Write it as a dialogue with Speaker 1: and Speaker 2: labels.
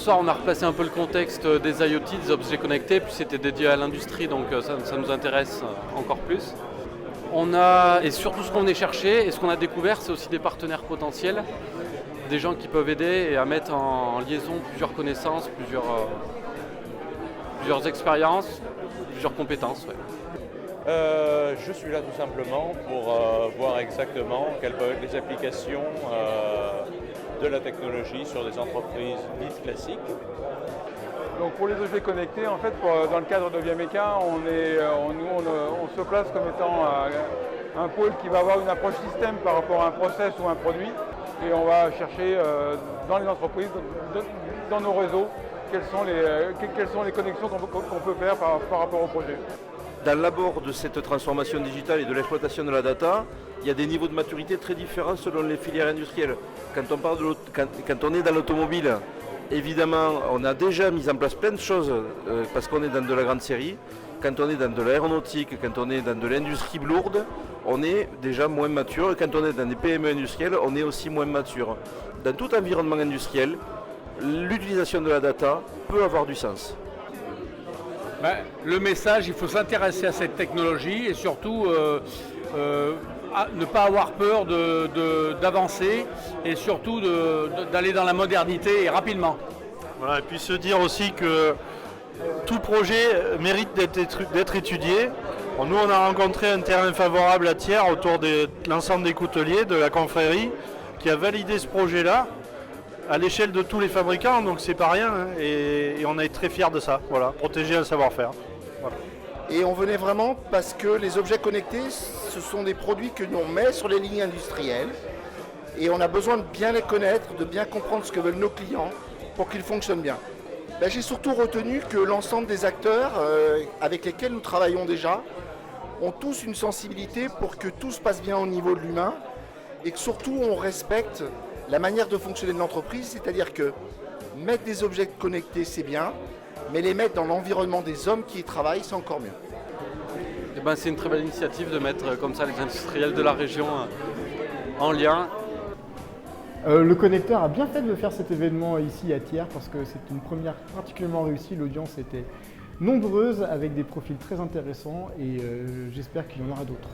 Speaker 1: soir, on a replacé un peu le contexte des IoT, des objets connectés, puis c'était dédié à l'industrie, donc ça nous intéresse encore plus. Et surtout ce qu'on est cherché et ce qu'on a découvert, c'est aussi des partenaires potentiels, des gens qui peuvent aider et à mettre en liaison plusieurs connaissances, plusieurs expériences, plusieurs compétences. Ouais.
Speaker 2: Je suis là tout simplement pour voir exactement quelles peuvent être les applications de la technologie sur des entreprises dites classiques.
Speaker 3: Donc pour les objets connectés, en fait, dans le cadre de Viameca, on se place comme étant un pôle qui va avoir une approche système par rapport à un process ou un produit. Et on va chercher dans les entreprises, dans nos réseaux, quelles sont les connexions qu'on peut faire par rapport au projet.
Speaker 4: Dans l'abord de cette transformation digitale et de l'exploitation de la data, il y a des niveaux de maturité très différents selon les filières industrielles. Quand on est dans l'automobile, évidemment, on a déjà mis en place plein de choses parce qu'on est dans de la grande série. Quand on est dans de l'aéronautique, quand on est dans de l'industrie lourde, on est déjà moins mature. Et quand on est dans des PME industrielles, on est aussi moins mature. Dans tout environnement industriel, l'utilisation de la data peut avoir du sens.
Speaker 5: Le message, il faut s'intéresser à cette technologie et surtout ne pas avoir peur d'avancer et surtout d'aller dans la modernité et rapidement.
Speaker 6: Voilà, et puis se dire aussi que tout projet mérite d'être étudié. Bon, nous, on a rencontré un terrain favorable à Thiers autour de l'ensemble des couteliers, de la confrérie, qui a validé ce projet-là à l'échelle de tous les fabricants, donc c'est pas rien, hein, et on est très fiers de ça, voilà, protéger un savoir-faire. Voilà.
Speaker 7: Et on venait vraiment parce que les objets connectés, ce sont des produits que l'on met sur les lignes industrielles, et on a besoin de bien les connaître, de bien comprendre ce que veulent nos clients pour qu'ils fonctionnent bien. J'ai surtout retenu que l'ensemble des acteurs avec lesquels nous travaillons déjà ont tous une sensibilité pour que tout se passe bien au niveau de l'humain et que surtout on respecte la manière de fonctionner de l'entreprise, c'est-à-dire que mettre des objets connectés c'est bien, mais les mettre dans l'environnement des hommes qui y travaillent c'est encore mieux.
Speaker 1: C'est une très belle initiative de mettre comme ça les industriels de la région en lien.
Speaker 8: Le connecteur a bien fait de faire cet événement ici à Thiers parce que c'est une première particulièrement réussie. L'audience était nombreuse avec des profils très intéressants et j'espère qu'il y en aura d'autres.